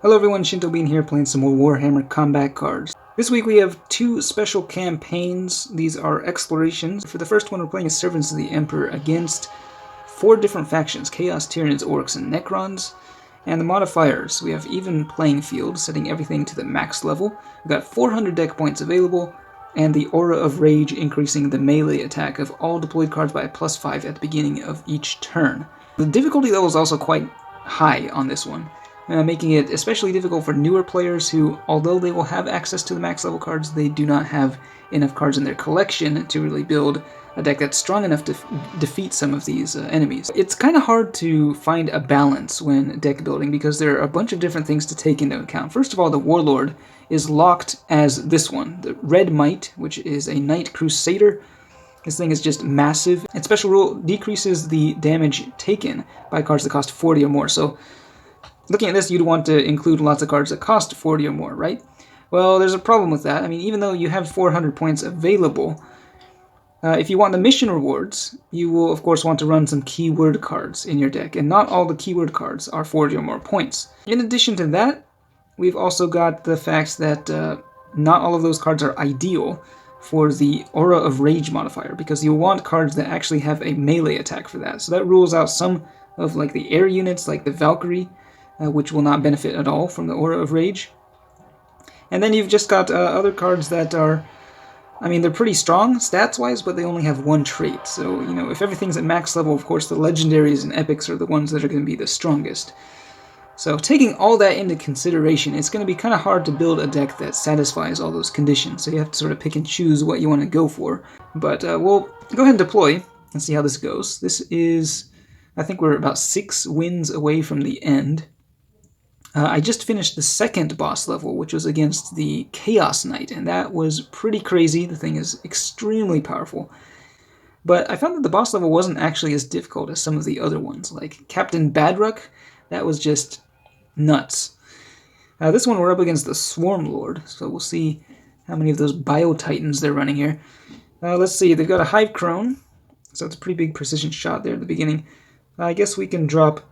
Hello everyone, Shinto Bean here playing some more Warhammer combat cards. This week we have two special campaigns. These are explorations. For the first one we're playing as Servants of the Emperor against 4 different factions: Chaos, Tyranids, Orcs, and Necrons. And the modifiers, we have even playing field, setting everything to the max level. We've got 400 deck points available, and the Aura of Rage increasing the melee attack of all deployed cards by a +5 at the beginning of each turn. The difficulty level is also quite high on this one, making it especially difficult for newer players who, although they will have access to the max level cards, they do not have enough cards in their collection to really build a deck that's strong enough to defeat some of these enemies. It's kind of hard to find a balance when deck building because there are a bunch of different things to take into account. First of all, the Warlord is locked as this one, the Red Might, which is a Knight Crusader. This thing is just massive. Its special rule decreases the damage taken by cards that cost 40 or more. So looking at this, you'd want to include lots of cards that cost 40 or more, right? Well, there's a problem with that. I mean, even though you have 400 points available, if you want the mission rewards, you will, of course, want to run some keyword cards in your deck, and not all the keyword cards are 40 or more points. In addition to that, we've also got the fact that not all of those cards are ideal for the Aura of Rage modifier, because you'll want cards that actually have a melee attack for that. So that rules out some of like the air units, like the Valkyrie, which will not benefit at all from the Aura of Rage. And then you've just got other cards that are, I mean, they're pretty strong stats-wise, but they only have one trait. So, you know, if everything's at max level, of course, the legendaries and epics are the ones that are going to be the strongest. So taking all that into consideration, it's going to be kind of hard to build a deck that satisfies all those conditions. So you have to sort of pick and choose what you want to go for. But we'll go ahead and deploy and see how this goes. This is, I think we're about 6 wins away from the end. I just finished the second boss level, which was against the Chaos Knight, and that was pretty crazy. The thing is extremely powerful. But I found that the boss level wasn't actually as difficult as some of the other ones, like Captain Badruck. That was just nuts. This one we're up against the Swarm Lord, so we'll see how many of those Bio-Titans they're running here. Let's see, they've got a Hive Crone, so it's a pretty big precision shot there at the beginning. I guess we can drop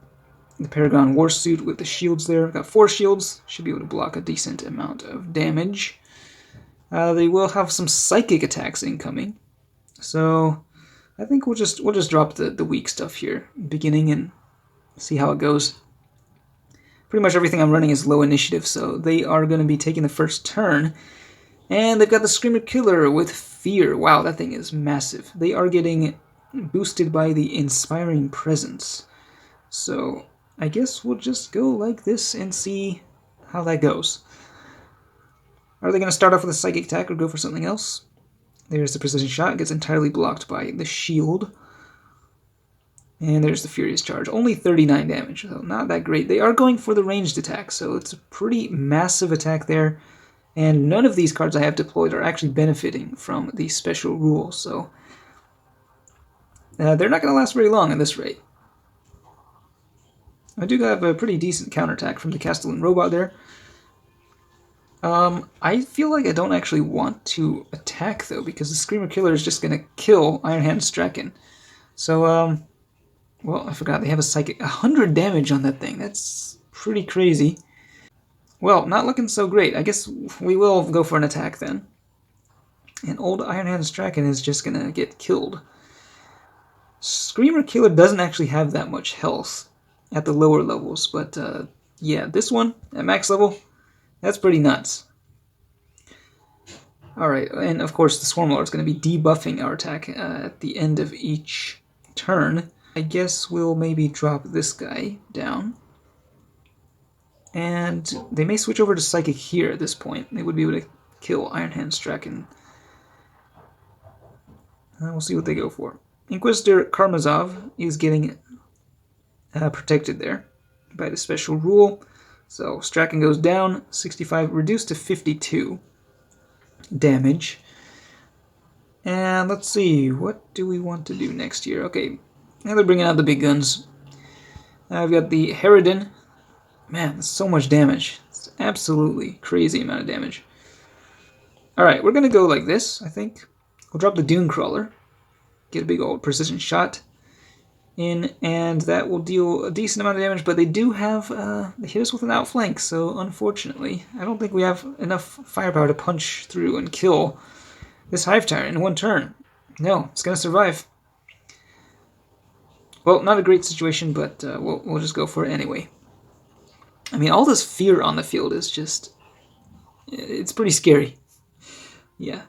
the Paragon Warsuit with the shields there. Got 4 shields, should be able to block a decent amount of damage. They will have some psychic attacks incoming, so I think we'll just drop the weak stuff here, beginning, and see how it goes. Pretty much everything I'm running is low initiative, so they are going to be taking the first turn, and they've got the Screamer Killer with Fear. Wow, that thing is massive. They are getting boosted by the Inspiring Presence, so I guess we'll just go like this and see how that goes. Are they going to start off with a psychic attack or go for something else? There's the precision shot. It gets entirely blocked by the shield. And there's the Furious Charge. Only 39 damage, so not that great. They are going for the ranged attack, so it's a pretty massive attack there. And none of these cards I have deployed are actually benefiting from the special rule, so they're not going to last very long at this rate. I do have a pretty decent counterattack from the Castellan Robot there. I feel like I don't actually want to attack, though, because the Screamer Killer is just going to kill Iron Hand Strachan. So, well, I forgot, they have a psychic. 100 damage on that thing. That's pretty crazy. Well, not looking so great. I guess we will go for an attack, then. And old Iron Hand Strachan is just going to get killed. Screamer Killer doesn't actually have that much health at the lower levels, but yeah, this one at max level, that's pretty nuts. Alright, and of course the Swarm Lord is going to be debuffing our attack at the end of each turn. I guess we'll maybe drop this guy down, and they may switch over to Psychic here at this point. They would be able to kill Iron Hand Strachan. We'll see what they go for. Inquisitor Karmazov is getting protected there by the special rule. So Strachan goes down, 65, reduced to 52 damage. And let's see, what do we want to do next here? Okay, now they're bringing out the big guns. I've got the Harridan. Man, that's so much damage. It's absolutely crazy amount of damage. Alright, we're going to go like this, I think. We'll drop the Dune Crawler. Get a big old precision shot in, and that will deal a decent amount of damage, but they do have, they hit us with an outflank, so unfortunately, I don't think we have enough firepower to punch through and kill this Hive Tyrant in one turn. No, it's going to survive. Well, not a great situation, but we'll just go for it anyway. I mean, all this fear on the field is just... it's pretty scary. Yeah.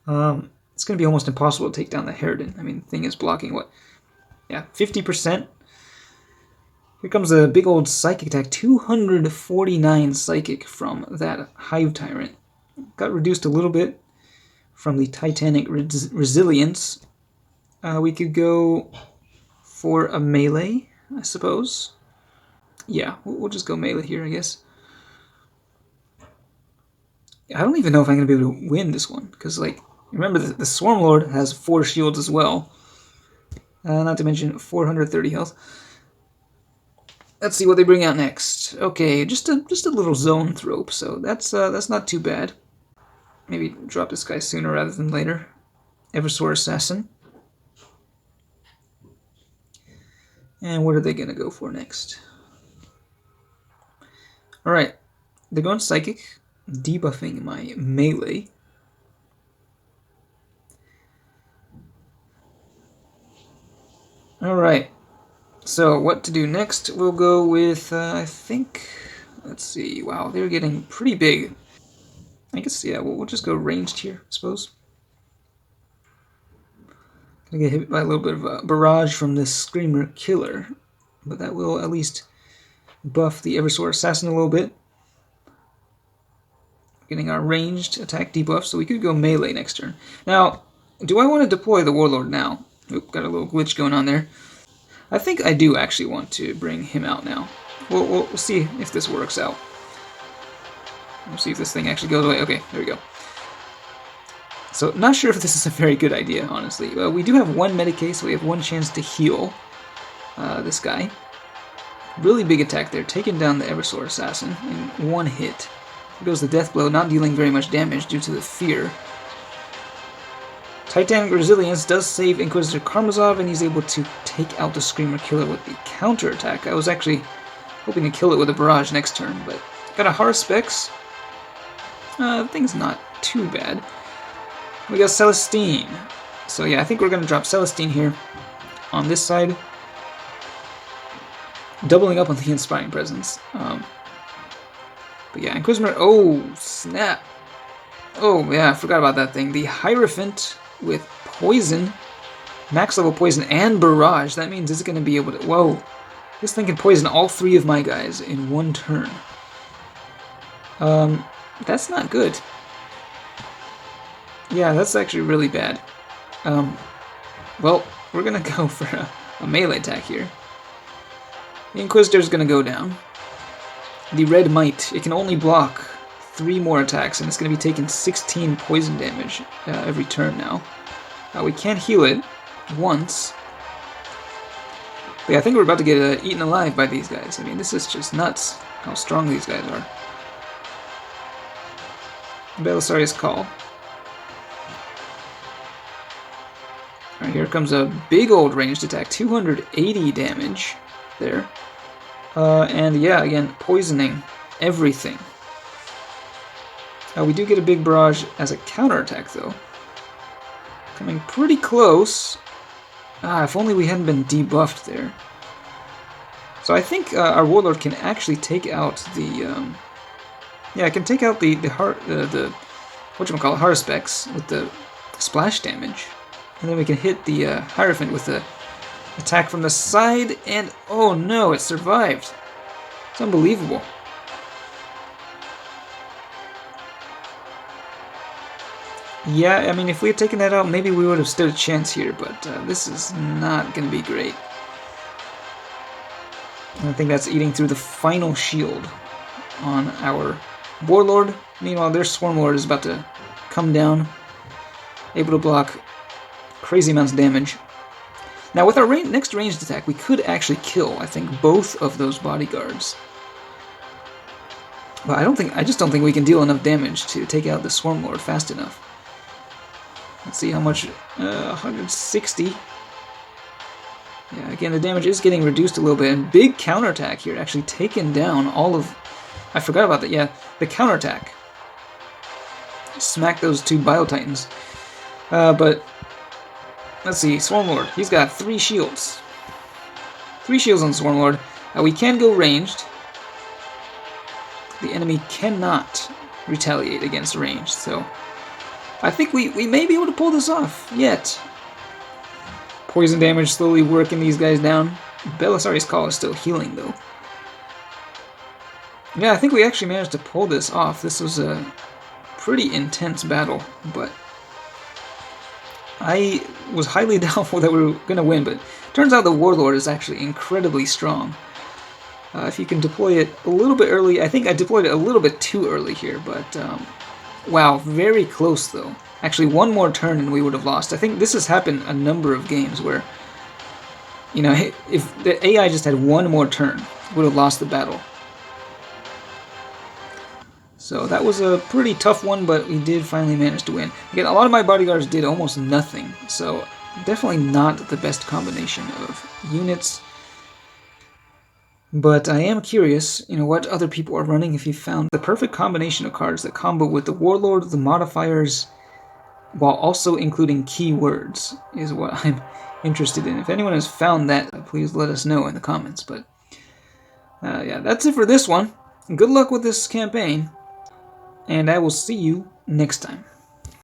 It's going to be almost impossible to take down the Harridan. I mean, the thing is blocking what? Yeah, 50%. Here comes a big old Psychic attack. 249 Psychic from that Hive Tyrant. Got reduced a little bit from the Titanic Resilience. We could go for a melee, I suppose. Yeah, we'll just go melee here, I guess. I don't even know if I'm going to be able to win this one, because, like, remember, the Swarm Lord has 4 shields as well. Not to mention 430 health. Let's see what they bring out next. Okay, just a little zone thrope, so that's not too bad. Maybe drop this guy sooner rather than later. Eversor Assassin. And what are they going to go for next? Alright, they're going Psychic, debuffing my melee. Alright, so what to do next? We'll go with, I think, let's see, wow, they're getting pretty big. I guess, yeah, we'll just go ranged here, I suppose. Gonna get hit by a little bit of a barrage from this Screamer Killer, but that will at least buff the Eversor Assassin a little bit. Getting our ranged attack debuff, so we could go melee next turn. Now, do I want to deploy the Warlord now? Oop, got a little glitch going on there. I think I do actually want to bring him out now. We'll see if this works out. We'll see if this thing actually goes away. Okay, there we go. So, not sure if this is a very good idea, honestly. We do have 1 Medicae, so we have 1 chance to heal this guy. Really big attack there, taking down the Eversor Assassin in 1 hit. Here goes the Death Blow, not dealing very much damage due to the fear. Titanic Resilience does save Inquisitor Karmazov, and he's able to take out the Screamer Killer with the counterattack. I was actually hoping to kill it with a barrage next turn, but got a Harspex. Thing's not too bad. We got Celestine. So yeah, I think we're going to drop Celestine here on this side. Doubling up on the Inspiring Presence. But yeah, Inquisitor... oh, snap. Oh, yeah, I forgot about that thing. The Hierophant with Poison. Max level Poison and Barrage. That means it's going to be able to... whoa. This thing can poison all 3 of my guys in 1 turn. That's not good. Yeah, that's actually really bad. Well, we're going to go for a melee attack here. The Inquisitor's going to go down. The Red Might, it can only block 3 more attacks, and it's going to be taking 16 poison damage every turn now. We can't heal it once. But yeah, I think we're about to get eaten alive by these guys. I mean, this is just nuts how strong these guys are. Belisarius Call. Alright, here comes a big old ranged attack. 280 damage there. And yeah, again, poisoning everything. We do get a big barrage as a counterattack, though. Coming pretty close. If only we hadn't been debuffed there. So I think our Warlord can actually take out the... yeah, I can take out the whatchamacallit, Harspex with the splash damage. And then we can hit the Hierophant with the attack from the side, and oh no, it survived. It's unbelievable. Yeah, I mean, if we had taken that out, maybe we would have stood a chance here, but this is not going to be great. And I think that's eating through the final shield on our Warlord. Meanwhile, their Swarm Lord is about to come down, able to block crazy amounts of damage. Now, with our next ranged attack, we could actually kill, I think, both of those bodyguards. But I just don't think we can deal enough damage to take out the Swarm Lord fast enough. Let's see how much, 160. Yeah, again, the damage is getting reduced a little bit, and big counterattack here, actually taking down all of... I forgot about that, yeah, the counterattack. Smack those 2 Bio-Titans. But, let's see, Swarmlord, he's got 3 shields. 3 shields on Swarmlord. We can go ranged. The enemy cannot retaliate against range, so... I think we may be able to pull this off, yet. Poison damage slowly working these guys down. Belisarius' Call is still healing, though. Yeah, I think we actually managed to pull this off. This was a pretty intense battle, but I was highly doubtful that we were going to win, but turns out the Warlord is actually incredibly strong. If you can deploy it a little bit early, I think I deployed it a little bit too early here, but wow, very close though. Actually, one more turn and we would have lost. I think this has happened a number of games where, you know, if the AI just had one more turn, we would have lost the battle. So that was a pretty tough one, but we did finally manage to win. Again, a lot of my bodyguards did almost nothing, so definitely not the best combination of units. But I am curious, you know, what other people are running, if you found the perfect combination of cards that combo with the Warlord, the modifiers, while also including keywords, is what I'm interested in. If anyone has found that, please let us know in the comments. But yeah, that's it for this one. Good luck with this campaign, and I will see you next time.